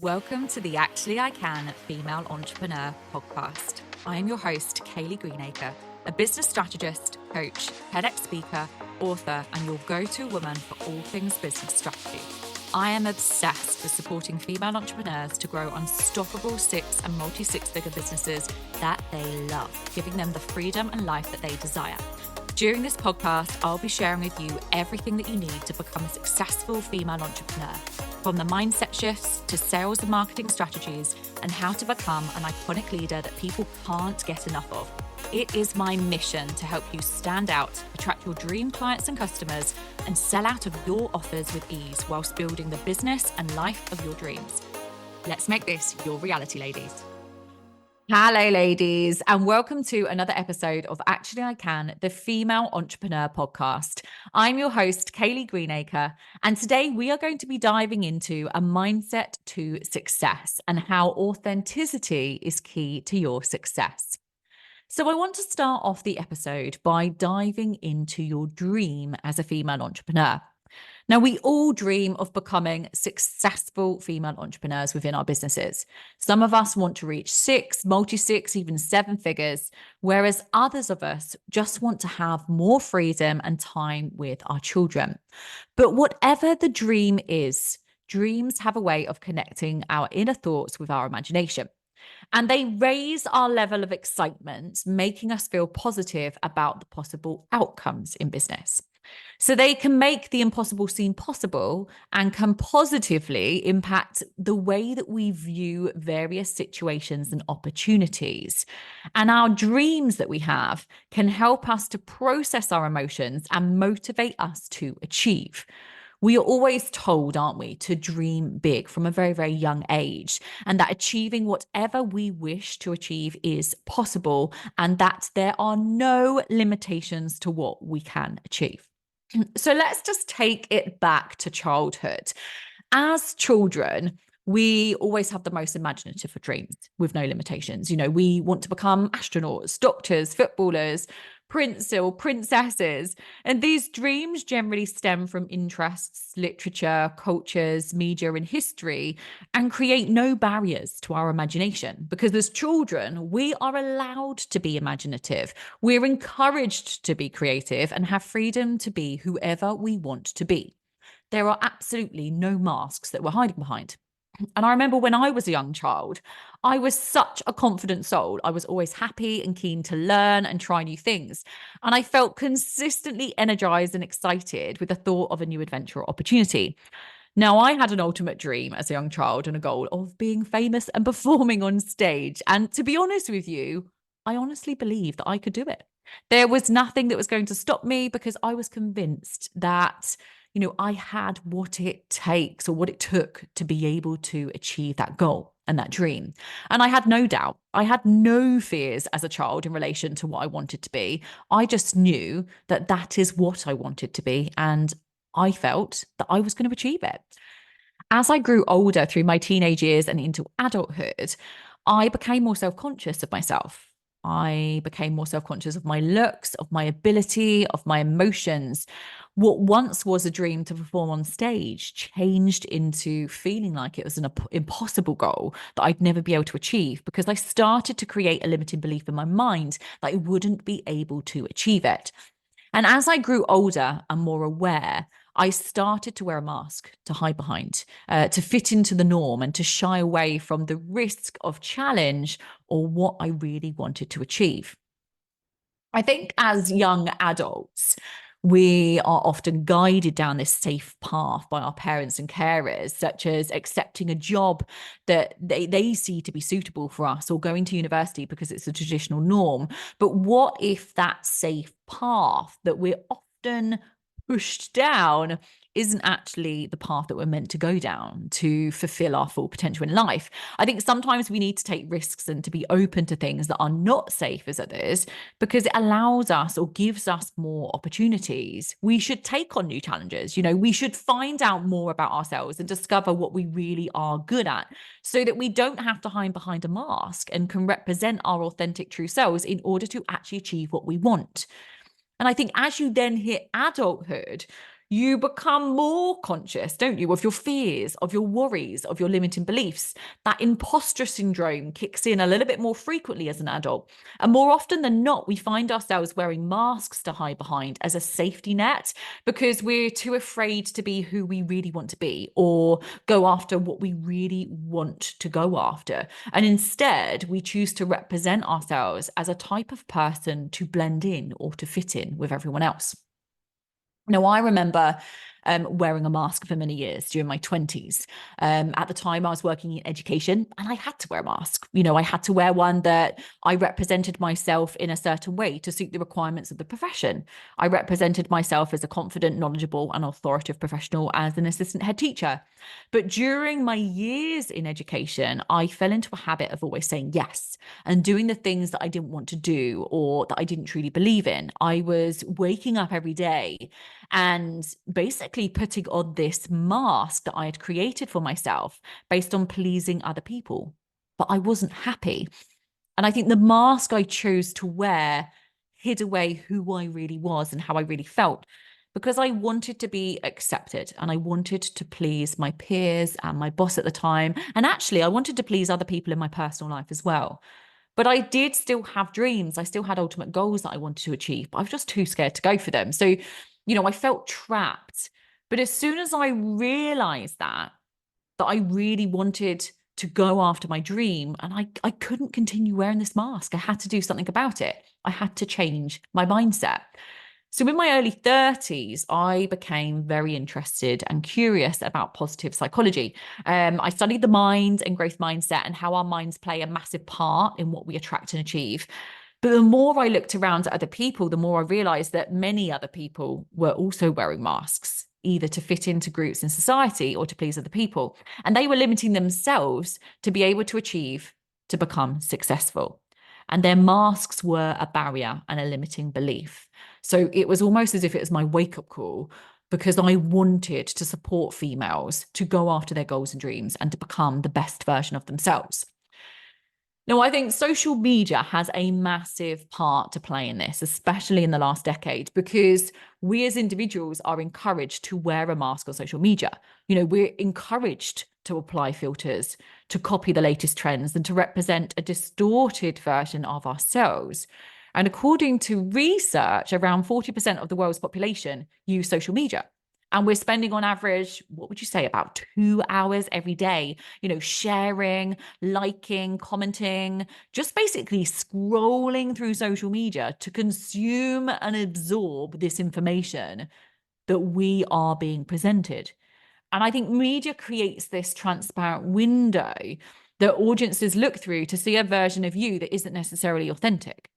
Welcome to the Actually I Can Female Entrepreneur podcast. I am your host, Kayleigh Greenacre, a business strategist, coach, TEDx speaker, author, and your go-to woman for all things business strategy. I am obsessed with supporting female entrepreneurs to grow unstoppable six and multi-six-figure businesses that they love, giving them the freedom and life that they desire. During this podcast, I'll be sharing with you everything that you need to become a successful female entrepreneur, from the mindset shifts to sales and marketing strategies and how to become an iconic leader that people can't get enough of. It is my mission to help you stand out, attract your dream clients and customers, and sell out of your offers with ease whilst building the business and life of your dreams. Let's make this your reality, ladies. Hello, ladies, and welcome to another episode of Actually I Can, the Female Entrepreneur Podcast. I'm your host, Kayleigh Greenacre, and today we are going to be diving into a mindset to success and how authenticity is key to your success. So I want to start off the episode by diving into your dream as a female entrepreneur. Now, we all dream of becoming successful female entrepreneurs within our businesses. Some of us want to reach six, multi-six, even seven figures, whereas others of us just want to have more freedom and time with our children. But whatever the dream is, dreams have a way of connecting our inner thoughts with our imagination. And they raise our level of excitement, making us feel positive about the possible outcomes in business. So they can make the impossible seem possible and can positively impact the way that we view various situations and opportunities. And our dreams that we have can help us to process our emotions and motivate us to achieve. We are always told, aren't we, to dream big from a very, very young age, and that achieving whatever we wish to achieve is possible, and that there are no limitations to what we can achieve. So let's just take it back to childhood. As children, we always have the most imaginative of dreams with no limitations. You know, we want to become astronauts, doctors, footballers, prince or princesses. And these dreams generally stem from interests, literature, cultures, media, and history, and create no barriers to our imagination. Because as children, we are allowed to be imaginative. We're encouraged to be creative and have freedom to be whoever we want to be. There are absolutely no masks that we're hiding behind. And I remember when I was a young child, I was such a confident soul. I was always happy and keen to learn and try new things. And I felt consistently energized and excited with the thought of a new adventure or opportunity. Now, I had an ultimate dream as a young child and a goal of being famous and performing on stage. And to be honest with you, I honestly believed that I could do it. There was nothing that was going to stop me because I was convinced that I had what it takes or what it took to be able to achieve that goal and that dream. And I had no doubt. I had no fears as a child in relation to what I wanted to be. I just knew that that is what I wanted to be. And I felt that I was going to achieve it. As I grew older through my teenage years and into adulthood, I became more self-conscious of myself. I became more self-conscious of my looks, of my ability, of my emotions. What once was a dream to perform on stage changed into feeling like it was an impossible goal that I'd never be able to achieve because I started to create a limiting belief in my mind that I wouldn't be able to achieve it. And as I grew older and more aware, I started to wear a mask to hide behind, to fit into the norm and to shy away from the risk of challenge or what I really wanted to achieve. I think as young adults, we are often guided down this safe path by our parents and carers, such as accepting a job that they see to be suitable for us or going to university because it's a traditional norm. But what if that safe path that we're often pushed down isn't actually the path that we're meant to go down to fulfill our full potential in life? I think sometimes we need to take risks and to be open to things that are not safe as others because it allows us or gives us more opportunities. We should take on new challenges. We should find out more about ourselves and discover what we really are good at so that we don't have to hide behind a mask and can represent our authentic true selves in order to actually achieve what we want. And I think as you then hit adulthood, you become more conscious, don't you, of your fears, of your worries, of your limiting beliefs. That imposter syndrome kicks in a little bit more frequently as an adult. And more often than not, we find ourselves wearing masks to hide behind as a safety net because we're too afraid to be who we really want to be or go after what we really want to go after. And instead, we choose to represent ourselves as a type of person to blend in or to fit in with everyone else. Now, I remember wearing a mask for many years during my 20s. At the time, I was working in education and I had to wear a mask. I had to wear one that I represented myself in a certain way to suit the requirements of the profession. I represented myself as a confident, knowledgeable, and authoritative professional as an assistant head teacher. But during my years in education, I fell into a habit of always saying yes and doing the things that I didn't want to do or that I didn't truly believe in. I was waking up every day and basically putting on this mask that I had created for myself based on pleasing other people. But I wasn't happy. And I think the mask I chose to wear hid away who I really was and how I really felt because I wanted to be accepted and I wanted to please my peers and my boss at the time. And actually, I wanted to please other people in my personal life as well. But I did still have dreams. I still had ultimate goals that I wanted to achieve, but I was just too scared to go for them. So, I felt trapped. But as soon as I realized that I really wanted to go after my dream and I couldn't continue wearing this mask. I had to do something about it. I had to change my mindset. So in my early 30s, I became very interested and curious about positive psychology. I studied the mind and growth mindset and how our minds play a massive part in what we attract and achieve. But the more I looked around at other people, the more I realized that many other people were also wearing masks, either to fit into groups in society or to please other people. And they were limiting themselves to be able to achieve, to become successful. And their masks were a barrier and a limiting belief. So it was almost as if it was my wake-up call because I wanted to support females to go after their goals and dreams and to become the best version of themselves. Now, I think social media has a massive part to play in this, especially in the last decade, because we as individuals are encouraged to wear a mask on social media. We're encouraged to apply filters, to copy the latest trends, and to represent a distorted version of ourselves. And according to research, around 40% of the world's population use social media. And we're spending on average, what would you say, about 2 hours every day, sharing, liking, commenting, just basically scrolling through social media to consume and absorb this information that we are being presented. And I think media creates this transparent window that audiences look through to see a version of you that isn't necessarily authentic.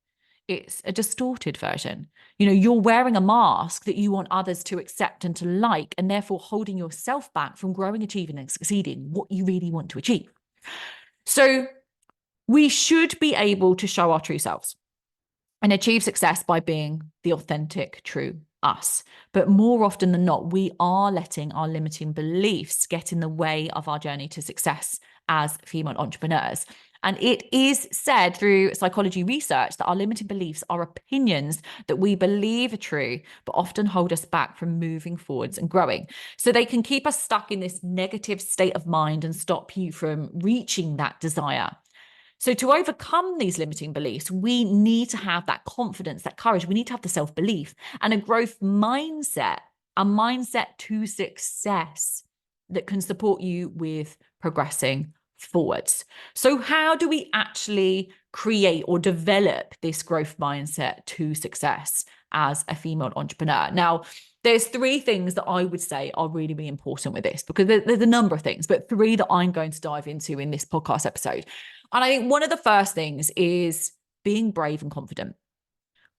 It's a distorted version. You're wearing a mask that you want others to accept and to like, and therefore holding yourself back from growing, achieving, and succeeding what you really want to achieve. So we should be able to show our true selves and achieve success by being the authentic, true us. But more often than not, we are letting our limiting beliefs get in the way of our journey to success as female entrepreneurs. And it is said through psychology research that our limiting beliefs are opinions that we believe are true, but often hold us back from moving forwards and growing. So they can keep us stuck in this negative state of mind and stop you from reaching that desire. So to overcome these limiting beliefs, we need to have that confidence, that courage. We need to have the self-belief and a growth mindset, a mindset to success that can support you with progressing forwards. So how do we actually create or develop this growth mindset to success as a female entrepreneur? Now, there's 3 things that I would say are really, really important with this, because there's a number of things, but 3 that I'm going to dive into in this podcast episode. And I think one of the first things is being brave and confident.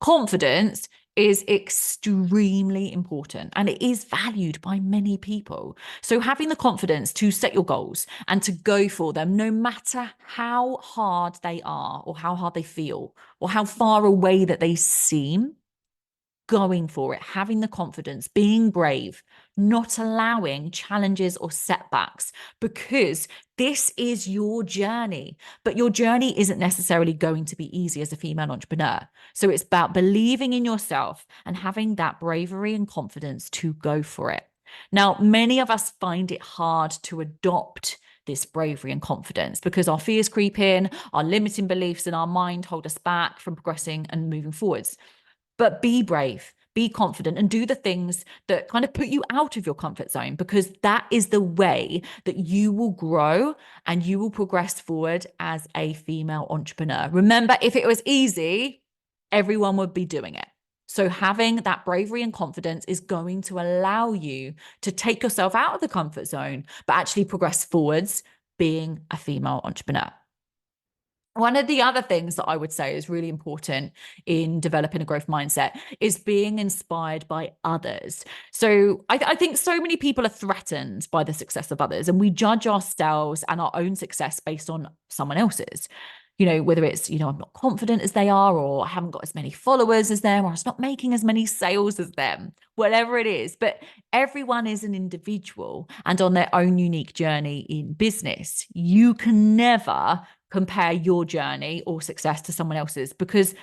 Confidence is extremely important and it is valued by many people. So having the confidence to set your goals and to go for them, no matter how hard they are or how hard they feel or how far away that they seem, going for it, having the confidence, being brave, not allowing challenges or setbacks, because this is your journey. But your journey isn't necessarily going to be easy as a female entrepreneur. So it's about believing in yourself and having that bravery and confidence to go for it. Now, many of us find it hard to adopt this bravery and confidence because our fears creep in, our limiting beliefs in our mind hold us back from progressing and moving forwards. But be brave, be confident, and do the things that kind of put you out of your comfort zone, because that is the way that you will grow and you will progress forward as a female entrepreneur. Remember, if it was easy, everyone would be doing it. So having that bravery and confidence is going to allow you to take yourself out of the comfort zone, but actually progress forwards being a female entrepreneur. One of the other things that I would say is really important in developing a growth mindset is being inspired by others. So I think so many people are threatened by the success of others, and we judge ourselves and our own success based on someone else's. Whether it's, I'm not confident as they are, or I haven't got as many followers as them, or it's not making as many sales as them, whatever it is. But everyone is an individual and on their own unique journey in business. You can never compare your journey or success to someone else's, because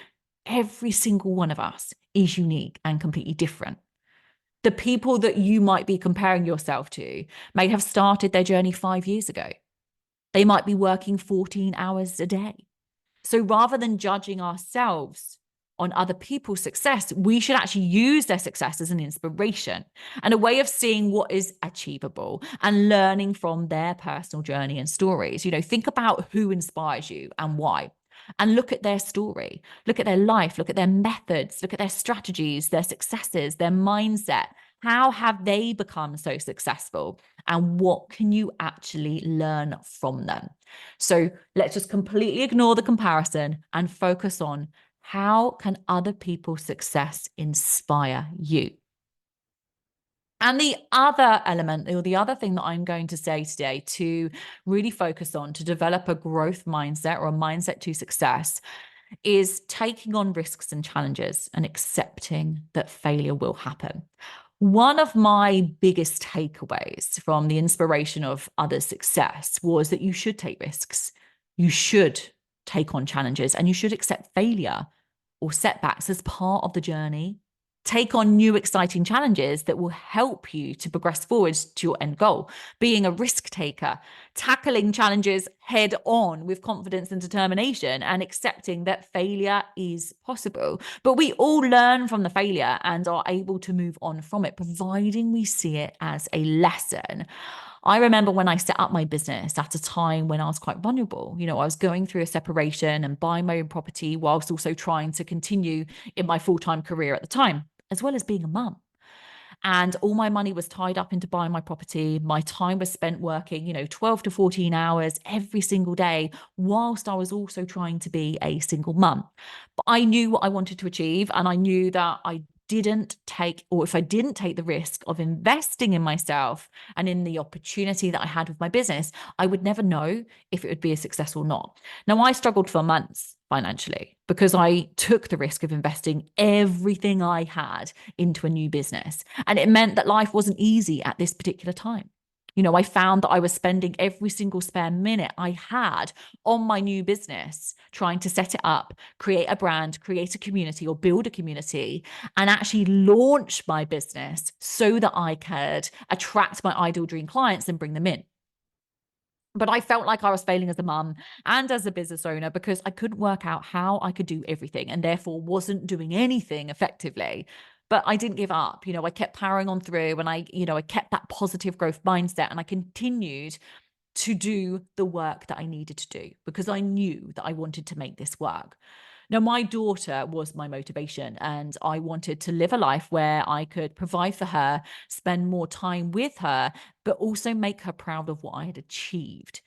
every single one of us is unique and completely different. The people that you might be comparing yourself to may have started their journey 5 years ago. They might be working 14 hours a day. So rather than judging ourselves on other people's success, we should actually use their success as an inspiration and a way of seeing what is achievable and learning from their personal journey and stories. Think about who inspires you and why, and look at their story, look at their life, look at their methods, look at their strategies, their successes, their mindset. How have they become so successful? And what can you actually learn from them? So let's just completely ignore the comparison and focus on, how can other people's success inspire you? And the other element, or the other thing that I'm going to say today to really focus on to develop a growth mindset or a mindset to success, is taking on risks and challenges and accepting that failure will happen. One of my biggest takeaways from the inspiration of others' success was that you should take risks. You should take on challenges, and you should accept failure or setbacks as part of the journey. Take on new exciting challenges that will help you to progress forwards to your end goal. Being a risk taker, tackling challenges head on with confidence and determination, and accepting that failure is possible. But we all learn from the failure and are able to move on from it, providing we see it as a lesson. I remember when I set up my business at a time when I was quite vulnerable. I was going through a separation and buying my own property whilst also trying to continue in my full-time career at the time, as well as being a mum. And all my money was tied up into buying my property. My time was spent working, 12 to 14 hours every single day, whilst I was also trying to be a single mum. But I knew what I wanted to achieve, and I knew that if I didn't take the risk of investing in myself and in the opportunity that I had with my business, I would never know if it would be a success or not. Now, I struggled for months financially because I took the risk of investing everything I had into a new business. And it meant that life wasn't easy at this particular time. I found that I was spending every single spare minute I had on my new business, trying to set it up, create a brand, create a community, or build a community, and actually launch my business so that I could attract my ideal dream clients and bring them in. But I felt like I was failing as a mum and as a business owner because I couldn't work out how I could do everything, and therefore wasn't doing anything effectively. But I didn't give up. I kept powering on through, and I kept that positive growth mindset, and I continued to do the work that I needed to do because I knew that I wanted to make this work. Now, my daughter was my motivation, and I wanted to live a life where I could provide for her, spend more time with her, but also make her proud of what I had achieved.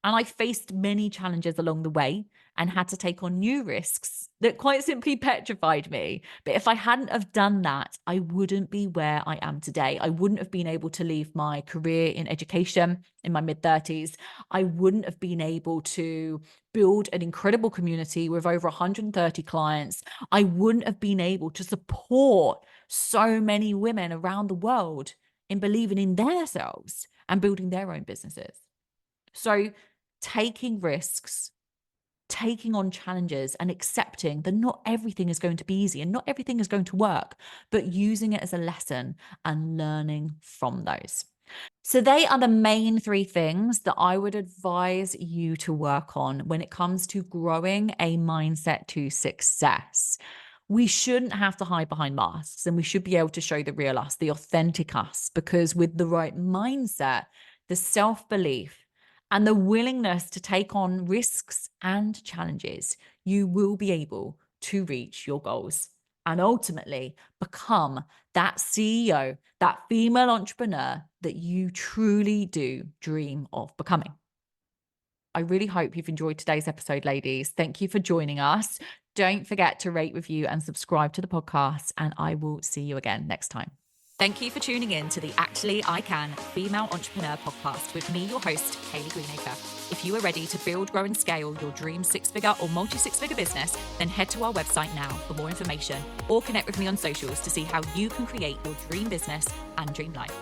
And I faced many challenges along the way and had to take on new risks that quite simply petrified me. But if I hadn't have done that, I wouldn't be where I am today. I wouldn't have been able to leave my career in education in my mid-30s. I wouldn't have been able to build an incredible community with over 130 clients. I wouldn't have been able to support so many women around the world in believing in themselves and building their own businesses. So taking risks, taking on challenges and accepting that not everything is going to be easy and not everything is going to work, but using it as a lesson and learning from those. So they are the main three things that I would advise you to work on when it comes to growing a mindset to success. We shouldn't have to hide behind masks, and we should be able to show the real us, the authentic us, because with the right mindset, the self-belief, and the willingness to take on risks and challenges, you will be able to reach your goals and ultimately become that CEO, that female entrepreneur that you truly do dream of becoming. I really hope you've enjoyed today's episode, ladies. Thank you for joining us. Don't forget to rate, review, and subscribe to the podcast, and I will see you again next time. Thank you for tuning in to the Actually I Can Female Entrepreneur podcast with me, your host, Kayleigh Greenacre. If you are ready to build, grow, and scale your dream six-figure or multi-six-figure business, then head to our website now for more information or connect with me on socials to see how you can create your dream business and dream life.